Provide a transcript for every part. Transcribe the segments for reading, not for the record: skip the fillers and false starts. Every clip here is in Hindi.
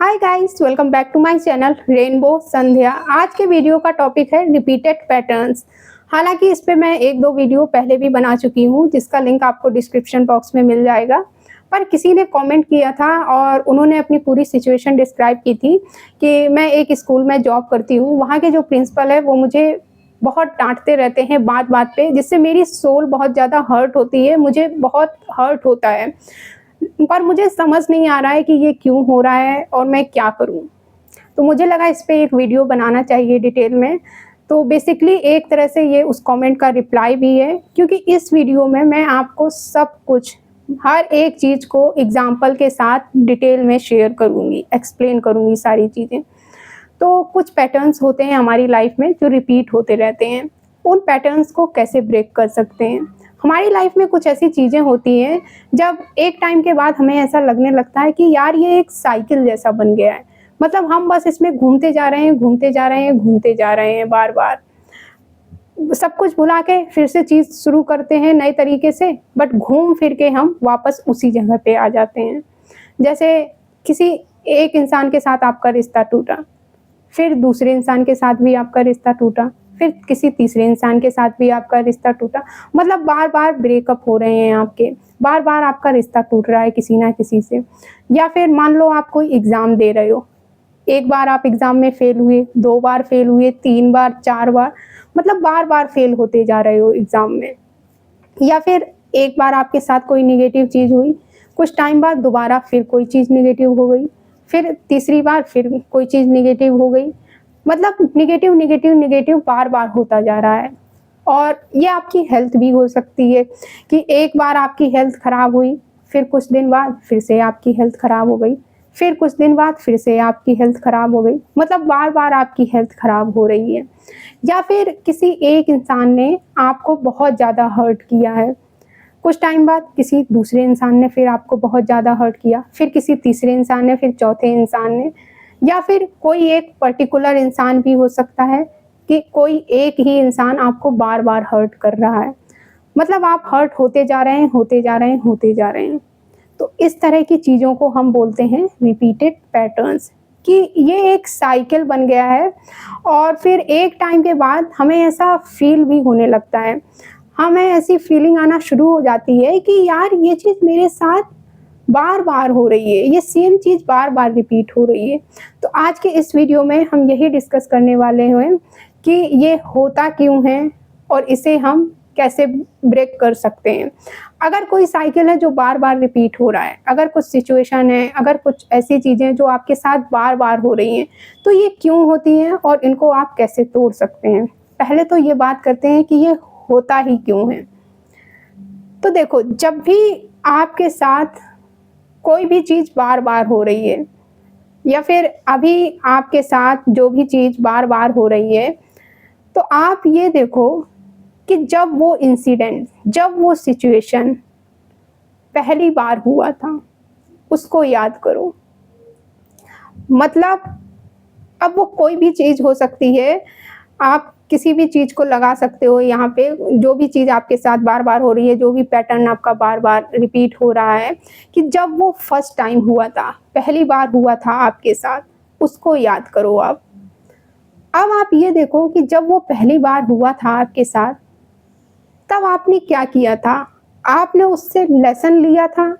Hi guys, welcome back to my channel rainbow Sandhya. आज के वीडियो का टॉपिक है रिपीटेड पैटर्न्स। हालांकि इस पे मैं एक दो वीडियो पहले भी बना चुकी हूँ, जिसका लिंक आपको डिस्क्रिप्शन बॉक्स में मिल जाएगा। पर किसी ने कमेंट किया था और उन्होंने अपनी पूरी सिचुएशन डिस्क्राइब की थी कि मैं एक स्कूल में जॉब करती हूँ। वहाँ के जो प्रिंसिपल है वो मुझे बहुत डांटते रहते हैं बात बात पे, जिससे मेरी सोल बहुत ज़्यादा हर्ट होती है, मुझे बहुत हर्ट होता है। पर मुझे समझ नहीं आ रहा है कि ये क्यों हो रहा है और मैं क्या करूं। तो मुझे लगा इस पे एक वीडियो बनाना चाहिए डिटेल में। तो बेसिकली एक तरह से ये उस कमेंट का रिप्लाई भी है, क्योंकि इस वीडियो में मैं आपको सब कुछ, हर एक चीज़ को एग्जाम्पल के साथ डिटेल में शेयर करूँगी, एक्सप्लेन करूँगी सारी चीज़ें। तो कुछ पैटर्न्स होते हैं हमारी लाइफ में जो रिपीट होते रहते हैं, उन पैटर्न्स को कैसे ब्रेक कर सकते हैं। हमारी लाइफ में कुछ ऐसी चीज़ें होती हैं जब एक टाइम के बाद हमें ऐसा लगने लगता है कि यार ये एक साइकिल जैसा बन गया है। मतलब हम बस इसमें घूमते जा रहे हैं, घूमते जा रहे हैं, घूमते जा रहे हैं, बार बार सब कुछ भुला के फिर से चीज़ शुरू करते हैं नए तरीके से, बट घूम फिर के हम वापस उसी जगह पे आ जाते हैं। जैसे किसी एक इंसान के साथ आपका रिश्ता टूटा, फिर दूसरे इंसान के साथ भी आपका रिश्ता टूटा, फिर किसी तीसरे इंसान के साथ भी आपका रिश्ता टूटा। मतलब बार-बार ब्रेकअप हो रहे हैं आपके, बार-बार आपका रिश्ता टूट रहा है किसी ना किसी से। या फिर मान लो आप कोई एग्ज़ाम दे रहे हो, एक बार आप एग्ज़ाम में फ़ेल हुए, 2 बार फ़ेल हुए, 3 बार, 4 बार, मतलब बार-बार फ़ेल होते जा रहे हो एग्ज़ाम में। या फिर एक बार आपके साथ कोई नेगेटिव चीज़ हुई, कुछ टाइम बाद दोबारा फिर कोई चीज़ नेगेटिव हो गई, फिर तीसरी बार फिर कोई चीज़ नेगेटिव हो गई। मतलब नेगेटिव, नेगेटिव, नेगेटिव बार-बार होता जा रहा है। और ये आपकी हेल्थ भी हो सकती है कि एक बार आपकी हेल्थ खराब हुई, फिर कुछ दिन बाद फिर से आपकी हेल्थ खराब हो गई, फिर कुछ दिन बाद फिर से आपकी हेल्थ खराब हो गई। मतलब बार-बार आपकी हेल्थ खराब हो रही है। या फिर किसी एक इंसान ने आपको बहुत ज़्यादा हर्ट किया है, कुछ टाइम बाद किसी दूसरे इंसान ने फिर आपको बहुत ज़्यादा हर्ट किया, फिर किसी तीसरे इंसान ने, फिर चौथे इंसान ने, या फिर कोई एक पर्टिकुलर इंसान भी हो सकता है कि कोई एक ही इंसान आपको बार-बार हर्ट कर रहा है। मतलब आप हर्ट होते जा रहे हैं, होते जा रहे हैं, होते जा रहे हैं। तो इस तरह की चीज़ों को हम बोलते हैं रिपीटेड पैटर्न्स, कि ये एक साइकिल बन गया है। और फिर एक टाइम के बाद हमें ऐसा फ़ील भी होने लगता है, हमें ऐसी फीलिंग आना शुरू हो जाती है कि यार ये चीज़ मेरे साथ बार-बार हो रही है, ये सेम चीज़ बार-बार रिपीट हो रही है। तो आज के इस वीडियो में हम यही डिस्कस करने वाले हैं कि ये होता क्यों है और इसे हम कैसे ब्रेक कर सकते हैं। अगर कोई साइकिल है जो बार-बार रिपीट हो रहा है, अगर कुछ सिचुएशन है, अगर कुछ ऐसी चीज़ें जो आपके साथ बार-बार हो रही हैं, तो ये क्यों होती हैं और इनको आप कैसे तोड़ सकते हैं? पहले तो ये बात करते हैं कि ये होता ही क्यों है। तो देखो, जब भी आपके साथ कोई भी चीज़ बार-बार हो रही है, या फिर अभी आपके साथ जो भी चीज़ बार-बार हो रही है, तो आप ये देखो कि जब वो इंसिडेंट, जब वो सिचुएशन पहली बार हुआ था, उसको याद करो। मतलब अब वो कोई भी चीज़ हो सकती है, आप किसी भी चीज़ को लगा सकते हो यहाँ पे, जो भी चीज़ आपके साथ बार-बार हो रही है, जो भी पैटर्न आपका बार-बार रिपीट हो रहा है, कि जब वो फर्स्ट टाइम हुआ था, पहली बार हुआ था आपके साथ, उसको याद करो आप। अब आप ये देखो कि जब वो पहली बार हुआ था आपके साथ, तब आपने क्या किया था? आपने उससे लेसन लिया था,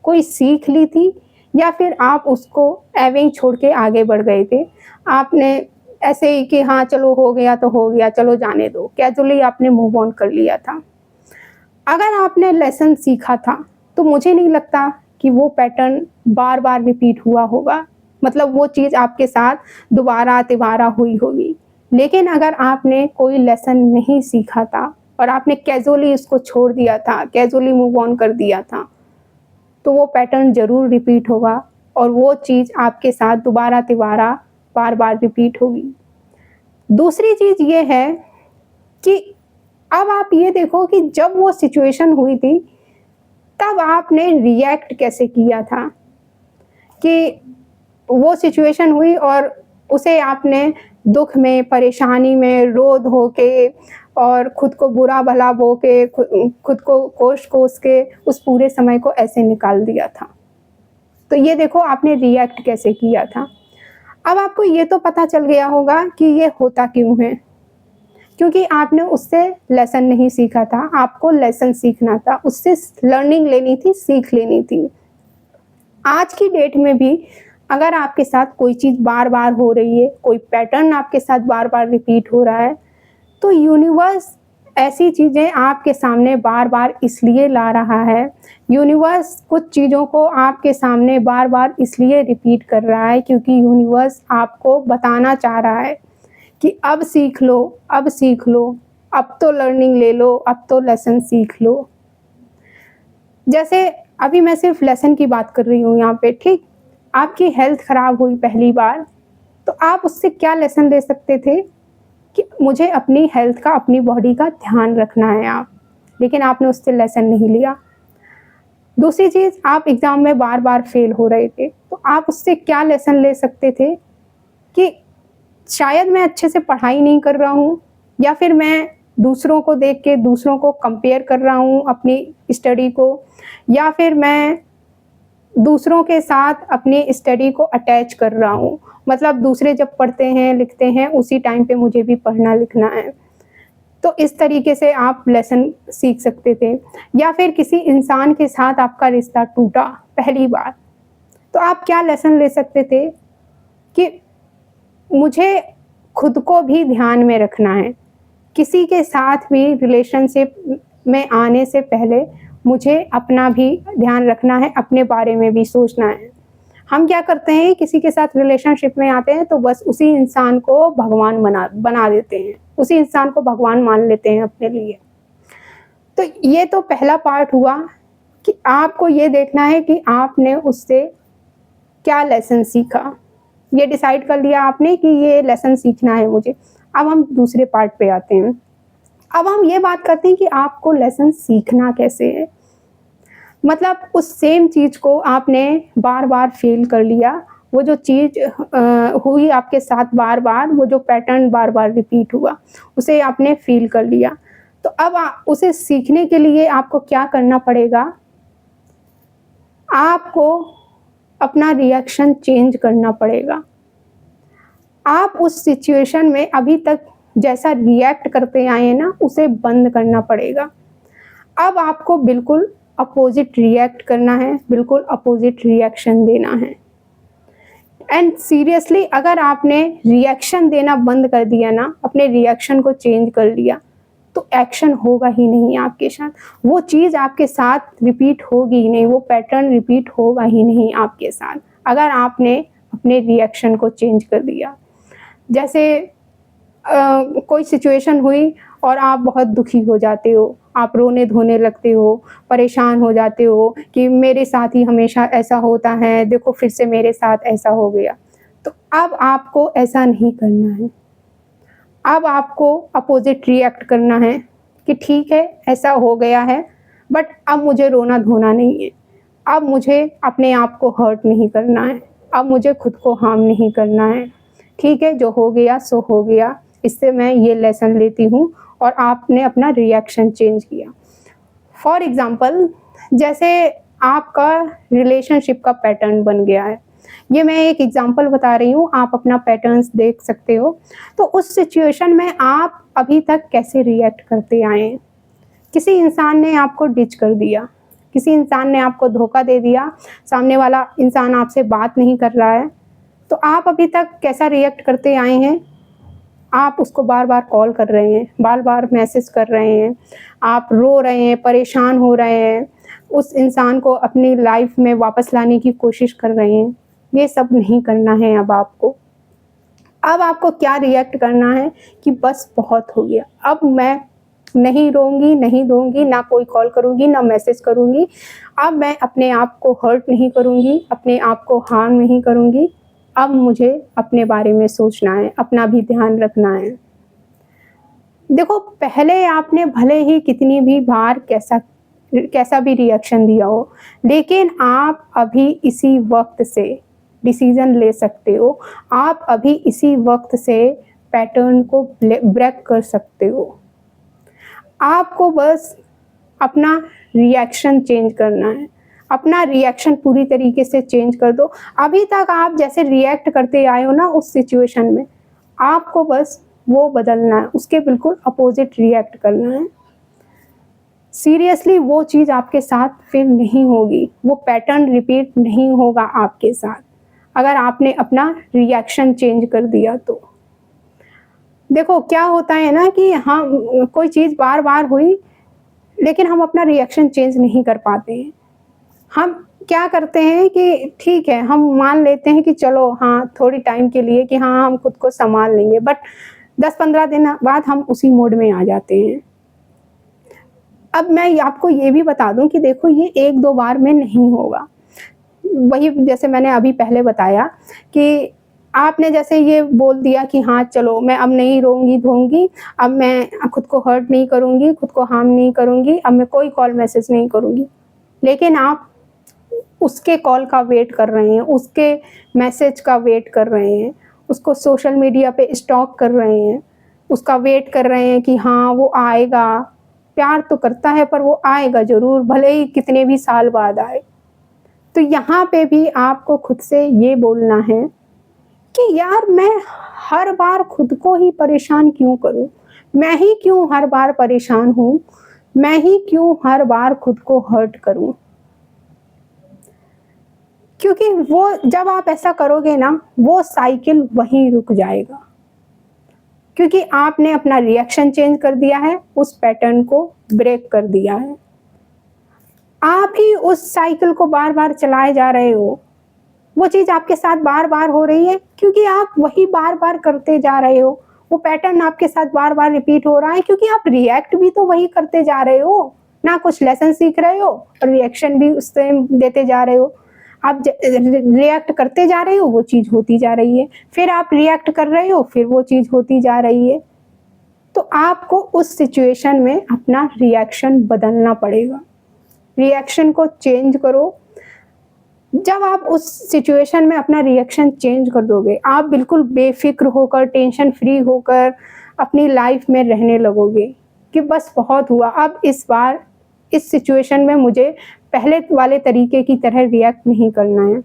कोई सीख ली थी, या फिर आप उसको ऐवे ही छोड़ के आगे बढ़ गए थे? आपने ऐसे ही कि हाँ, चलो हो गया तो हो गया, चलो जाने दो, कैज़ुअली आपने मूव ऑन कर लिया था। अगर आपने लेसन सीखा था, तो मुझे नहीं लगता कि वो पैटर्न बार-बार रिपीट हुआ होगा। मतलब वो चीज़ आपके साथ दोबारा-तिबारा हुई होगी। लेकिन अगर आपने कोई लेसन नहीं सीखा था और आपने कैज़ुअली इसको छोड़ दिया था, कैज़ुअली मूव ऑन कर दिया था, तो वो पैटर्न ज़रूर रिपीट होगा और वो चीज़ आपके साथ दोबारा-तिबारा, बार-बार रिपीट होगी। दूसरी चीज़ ये है कि अब आप ये देखो कि जब वो सिचुएशन हुई थी, तब आपने रिएक्ट कैसे किया था? कि वो सिचुएशन हुई और उसे आपने दुःख में, परेशानी में, रो-धो के और खुद को बुरा-भला बो के, खुद को कोस-कोस के उस पूरे समय को ऐसे निकाल दिया था। तो ये देखो आपने रिएक्ट कैसे किया था। अब आपको ये तो पता चल गया होगा कि ये होता क्यों है, क्योंकि आपने उससे लेसन नहीं सीखा था। आपको लेसन सीखना था, उससे लर्निंग लेनी थी, सीख लेनी थी। आज की डेट में भी अगर आपके साथ कोई चीज़ बार बार हो रही है, कोई पैटर्न आपके साथ बार बार रिपीट हो रहा है, तो यूनिवर्स ऐसी चीज़ें आपके सामने बार बार इसलिए ला रहा है, यूनिवर्स कुछ चीज़ों को आपके सामने बार बार इसलिए रिपीट कर रहा है क्योंकि यूनिवर्स आपको बताना चाह रहा है कि अब सीख लो, अब सीख लो, अब तो लर्निंग ले लो, अब तो लेसन सीख लो। जैसे अभी मैं सिर्फ लेसन की बात कर रही हूँ यहाँ पे, ठीक। आपकी हेल्थ ख़राब हुई पहली बार, तो आप उससे क्या लेसन ले सकते थे कि मुझे अपनी हेल्थ का, अपनी बॉडी का ध्यान रखना है आप, लेकिन आपने उससे लेसन नहीं लिया। दूसरी चीज़, आप एग्ज़ाम में बार बार फेल हो रहे थे, तो आप उससे क्या लेसन ले सकते थे कि शायद मैं अच्छे से पढ़ाई नहीं कर रहा हूँ, या फिर मैं दूसरों को देख के दूसरों को कंपेयर कर रहा हूँ अपनी स्टडी को, या फिर मैं दूसरों के साथ अपनी स्टडी को अटैच कर रहा हूँ। मतलब दूसरे जब पढ़ते हैं, लिखते हैं, उसी टाइम पे मुझे भी पढ़ना लिखना है। तो इस तरीके से आप लेसन सीख सकते थे। या फिर किसी इंसान के साथ आपका रिश्ता टूटा पहली बार, तो आप क्या लेसन ले सकते थे कि मुझे खुद को भी ध्यान में रखना है। किसी के साथ भी रिलेशनशिप में आने से पहले मुझे अपना भी ध्यान रखना है, अपने बारे में भी सोचना है। हम क्या करते हैं, किसी के साथ रिलेशनशिप में आते हैं तो बस उसी इंसान को भगवान बना देते हैं, उसी इंसान को भगवान मान लेते हैं अपने लिए। तो ये तो पहला पार्ट हुआ कि आपको ये देखना है कि आपने उससे क्या लेसन सीखा। ये डिसाइड कर लिया आपने कि ये लेसन सीखना है मुझे। अब हम दूसरे पार्ट पे आते हैं। अब हम ये बात करते हैं कि आपको लेसन सीखना कैसे है। मतलब उस सेम चीज़ को आपने बार बार फेल कर लिया, वो जो चीज़ हुई आपके साथ बार बार, वो जो पैटर्न बार बार रिपीट हुआ, उसे आपने फील कर लिया। तो अब उसे सीखने के लिए आपको क्या करना पड़ेगा, आपको अपना रिएक्शन चेंज करना पड़ेगा। आप उस सिचुएशन में अभी तक जैसा रिएक्ट करते आए हैं ना, उसे बंद करना पड़ेगा। अब आपको बिल्कुल अपोजिट रिएक्ट करना है, बिल्कुल अपोजिट रिएक्शन देना है। एंड सीरियसली अगर आपने रिएक्शन देना बंद कर दिया ना, अपने रिएक्शन को चेंज कर लिया, तो एक्शन होगा ही नहीं आपके साथ। वो चीज़ आपके साथ रिपीट होगी ही नहीं, वो पैटर्न रिपीट होगा ही नहीं आपके साथ, अगर आपने अपने रिएक्शन को चेंज कर दिया। जैसे कोई सिचुएशन हुई और आप बहुत दुखी हो जाते हो, आप रोने धोने लगते हो, परेशान हो जाते हो कि मेरे साथ ही हमेशा ऐसा होता है, देखो फिर से मेरे साथ ऐसा हो गया। तो अब आपको ऐसा नहीं करना है। अब आपको अपोजिट रिएक्ट करना है कि ठीक है, ऐसा हो गया है, बट अब मुझे रोना धोना नहीं है। अब मुझे अपने आप को हर्ट नहीं करना है, अब मुझे खुद को हार्म नहीं करना है। ठीक है, जो हो गया सो हो गया, इससे मैं ये लेसन लेती हूँ। और आपने अपना रिएक्शन चेंज किया। फॉर एग्ज़ाम्पल, जैसे आपका रिलेशनशिप का पैटर्न बन गया है, ये मैं एक एग्ज़ाम्पल बता रही हूँ, आप अपना पैटर्न्स देख सकते हो। तो उस सिचुएशन में आप अभी तक कैसे रिएक्ट करते आए हैं। किसी इंसान ने आपको डिच कर दिया, किसी इंसान ने आपको धोखा दे दिया, सामने वाला इंसान आपसे बात नहीं कर रहा है, तो आप अभी तक कैसा रिएक्ट करते आए हैं। आप उसको बार बार कॉल कर रहे हैं, बार बार मैसेज कर रहे हैं, आप रो रहे हैं, परेशान हो रहे हैं, उस इंसान को अपनी लाइफ में वापस लाने की कोशिश कर रहे हैं। ये सब नहीं करना है अब आपको। अब आपको क्या रिएक्ट करना है कि बस बहुत हो गया, अब मैं नहीं रोऊंगी, नहीं दूंगी, ना कोई कॉल करूंगी, ना मैसेज करूंगी। अब मैं अपने आप को हर्ट नहीं करूंगी, अपने आप को हार्म नहीं करूंगी। अब मुझे अपने बारे में सोचना है, अपना भी ध्यान रखना है। देखो, पहले आपने भले ही कितनी भी बार कैसा भी रिएक्शन दिया हो, लेकिन आप अभी इसी वक्त से डिसीजन ले सकते हो। आप अभी इसी वक्त से पैटर्न को ब्रेक कर सकते हो। आपको बस अपना रिएक्शन चेंज करना है, अपना रिएक्शन पूरी तरीके से चेंज कर दो। अभी तक आप जैसे रिएक्ट करते आए हो ना उस सिचुएशन में, आपको बस वो बदलना है, उसके बिल्कुल अपोजिट रिएक्ट करना है। सीरियसली वो चीज़ आपके साथ फिर नहीं होगी, वो पैटर्न रिपीट नहीं होगा आपके साथ, अगर आपने अपना रिएक्शन चेंज कर दिया तो। देखो क्या होता है ना कि हम कोई चीज़ बार-बार हुई, लेकिन हम अपना रिएक्शन चेंज नहीं कर पाते हैं। हम क्या करते हैं कि ठीक है, हम मान लेते हैं कि चलो हाँ, थोड़ी टाइम के लिए कि हाँ, हम खुद को सँभाल लेंगे, बट 10-15 दिन बाद हम उसी मोड में आ जाते हैं। अब मैं आपको ये भी बता दूँ कि देखो ये 1-2 बार में नहीं होगा। वही जैसे मैंने अभी पहले बताया कि आपने जैसे ये बोल दिया कि हाँ, चलो मैं अब नहीं रोऊँगी-धोऊँगी, अब मैं खुद को हर्ट नहीं करूँगी, खुद को हार्म नहीं करूँगी, अब मैं कोई कॉल मैसेज नहीं करूँगी। लेकिन आप उसके कॉल का वेट कर रहे हैं, उसके मैसेज का वेट कर रहे हैं, उसको सोशल मीडिया पे स्टॉक कर रहे हैं, उसका वेट कर रहे हैं कि हाँ, वो आएगा। प्यार तो करता है पर वो आएगा ज़रूर, भले ही कितने भी साल बाद आए। तो यहाँ पे भी आपको खुद से ये बोलना है कि यार मैं हर बार खुद को ही परेशान क्यों करूँ? मैं ही क्यों हर बार परेशान हूँ? मैं ही क्यों हर बार खुद को हर्ट करूँ? क्योंकि वो जब आप ऐसा करोगे ना, वो साइकिल वहीं रुक जाएगा। क्योंकि आपने अपना रिएक्शन चेंज कर दिया है, उस पैटर्न को ब्रेक कर दिया है। आप ही उस साइकिल को बार-बार चलाए जा रहे हो। वो चीज़ आपके साथ बार-बार हो रही है क्योंकि आप वही बार-बार करते जा रहे हो। वो पैटर्न आपके साथ बार-बार रिपीट हो रहा है क्योंकि आप रिएक्ट भी तो वही करते जा रहे हो। ना कुछ लेसन सीख रहे हो और रिएक्शन भी उस सेम देते जा रहे हो। आप रिएक्ट करते जा रहे हो, वो चीज़ होती जा रही है। फिर आप रिएक्ट कर रहे हो, फिर वो चीज़ होती जा रही है। तो आपको उस सिचुएशन में अपना रिएक्शन बदलना पड़ेगा। रिएक्शन को चेंज करो। जब आप उस सिचुएशन में अपना रिएक्शन चेंज कर दोगे, आप बिल्कुल बेफ़िक्र होकर, टेंशन फ्री होकर अपनी लाइफ में रहने लगोगे कि बस बहुत हुआ, अब इस बार इस सिचुएशन में मुझे पहले वाले तरीके की तरह रिएक्ट नहीं करना है।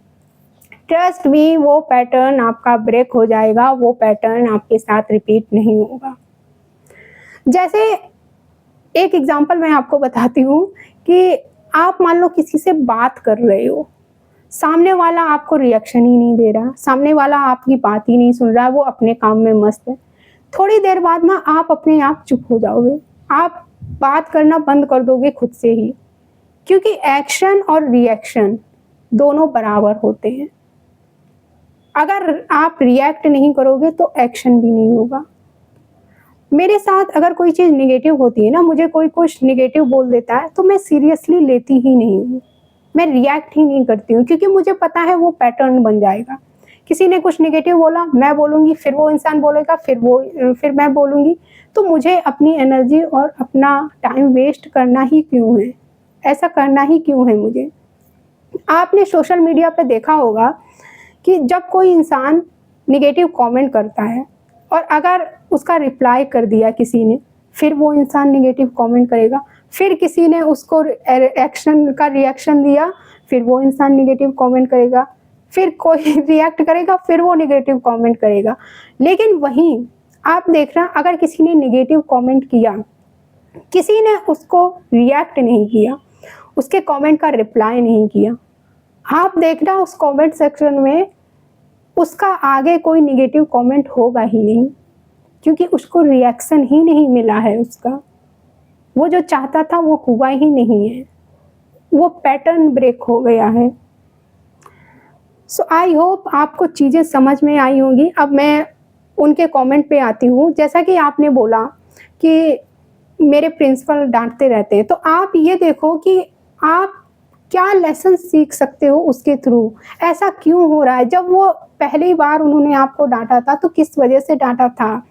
ट्रस्ट मी, वो पैटर्न आपका ब्रेक हो जाएगा, वो पैटर्न आपके साथ रिपीट नहीं होगा। जैसे एक एग्ज़ाम्पल मैं आपको बताती हूँ कि आप मान लो किसी से बात कर रहे हो, सामने वाला आपको रिएक्शन ही नहीं दे रहा, सामने वाला आपकी बात ही नहीं सुन रहा है, वो अपने काम में मस्त है। थोड़ी देर बाद ना आप अपने आप चुप हो जाओगे, आप बात करना बंद कर दोगे खुद से ही, क्योंकि एक्शन और रिएक्शन दोनों बराबर होते हैं। अगर आप रिएक्ट नहीं करोगे तो एक्शन भी नहीं होगा। मेरे साथ अगर कोई चीज़ नेगेटिव होती है ना, मुझे कोई कुछ नेगेटिव बोल देता है तो मैं सीरियसली लेती ही नहीं हूँ, मैं रिएक्ट ही नहीं करती हूँ क्योंकि मुझे पता है वो पैटर्न बन जाएगा। किसी ने कुछ नेगेटिव बोला, मैं बोलूँगी, फिर वो इंसान बोलेगा, फिर मैं बोलूँगी, तो मुझे अपनी एनर्जी और अपना टाइम वेस्ट करना ही क्यों है? ऐसा करना ही क्यों है मुझे? आपने सोशल मीडिया पे देखा होगा कि जब कोई इंसान नेगेटिव कमेंट करता है और अगर उसका रिप्लाई कर दिया किसी ने, फिर वो इंसान नेगेटिव कमेंट करेगा, फिर किसी ने उसको एक्शन का रिएक्शन दिया, फिर वो इंसान नेगेटिव कमेंट करेगा, फिर कोई रिएक्ट करेगा, फिर वो नेगेटिव कमेंट करेगा। लेकिन वहीं आप देखना, अगर किसी ने नेगेटिव कमेंट किया, किसी ने उसको रिएक्ट नहीं किया, उसके कमेंट का रिप्लाई नहीं किया, आप देखना उस कमेंट सेक्शन में उसका आगे कोई नेगेटिव कमेंट होगा ही नहीं, क्योंकि उसको रिएक्शन ही नहीं मिला है उसका। वो जो चाहता था वो हुआ ही नहीं है, वो पैटर्न ब्रेक हो गया है। सो आई होप आपको चीज़ें समझ में आई होंगी। अब मैं उनके कमेंट पे आती हूँ। जैसा कि आपने बोला कि मेरे प्रिंसिपल डांटते रहते हैं, तो आप ये देखो कि आप क्या लेसन सीख सकते हो उसके थ्रू। ऐसा क्यों हो रहा है? जब वो पहली बार उन्होंने आपको डांटा था तो किस वजह से डांटा था,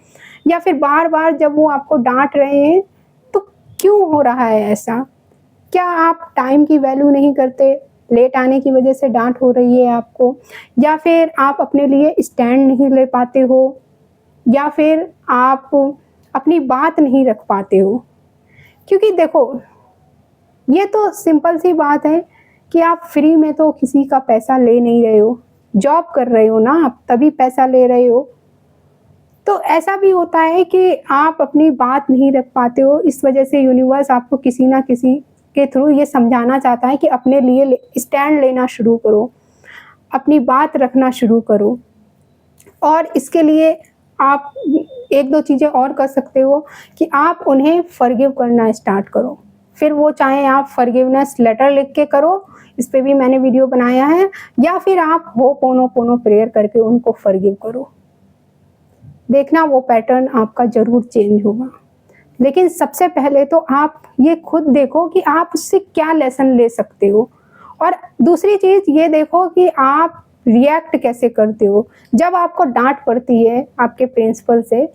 या फिर बार बार जब वो आपको डांट रहे हैं तो क्यों हो रहा है ऐसा? क्या आप टाइम की वैल्यू नहीं करते, लेट आने की वजह से डांट हो रही है आपको, या फिर आप अपने लिए स्टैंड नहीं ले पाते हो, या फिर आप अपनी बात नहीं रख पाते हो? क्योंकि देखो, ये तो सिंपल सी बात है कि आप फ्री में तो किसी का पैसा ले नहीं रहे हो, जॉब कर रहे हो ना आप, तभी पैसा ले रहे हो। तो ऐसा भी होता है कि आप अपनी बात नहीं रख पाते हो, इस वजह से यूनिवर्स आपको किसी ना किसी के थ्रू ये समझाना चाहता है कि अपने लिए स्टैंड लेना शुरू करो, अपनी बात रखना शुरू करो। और इसके लिए आप एक दो चीज़ें और कर सकते हो कि आप उन्हें फॉरगिव करना स्टार्ट करो। फिर वो चाहे आप फॉरगिवनेस लेटर लिख के करो, इस पे भी मैंने वीडियो बनाया है, या फिर आप होपोनोपोनो प्रेयर करके उनको फॉरगिव करो। देखना वो पैटर्न आपका ज़रूर चेंज होगा। लेकिन सबसे पहले तो आप ये खुद देखो कि आप उससे क्या लेसन ले सकते हो, और दूसरी चीज़ ये देखो कि आप रिएक्ट कैसे करते हो। जब आपको डांट पड़ती है आपके प्रिंसिपल से,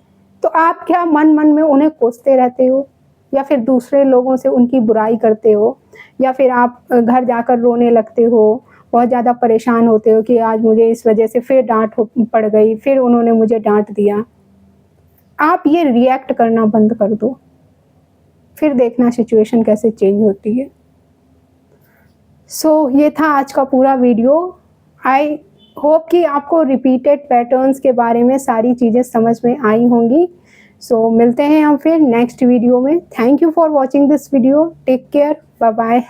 तो आप क्या मन मन में उन्हें कोसते रहते हो, या फिर दूसरे लोगों से उनकी बुराई करते हो, या फिर आप घर जाकर रोने लगते हो, बहुत ज़्यादा परेशान होते हो कि आज मुझे इस वजह से फिर डांट पड़ गई, फिर उन्होंने मुझे डांट दिया। आप ये रिएक्ट करना बंद कर दो, फिर देखना सिचुएशन कैसे चेंज होती है। ये था आज का पूरा वीडियो। आई होप कि आपको रिपीटेड पैटर्न्स के बारे में सारी चीज़ें समझ में आई होंगी। मिलते हैं हम फिर नेक्स्ट वीडियो में। Thank you for watching this video. Take care, bye bye.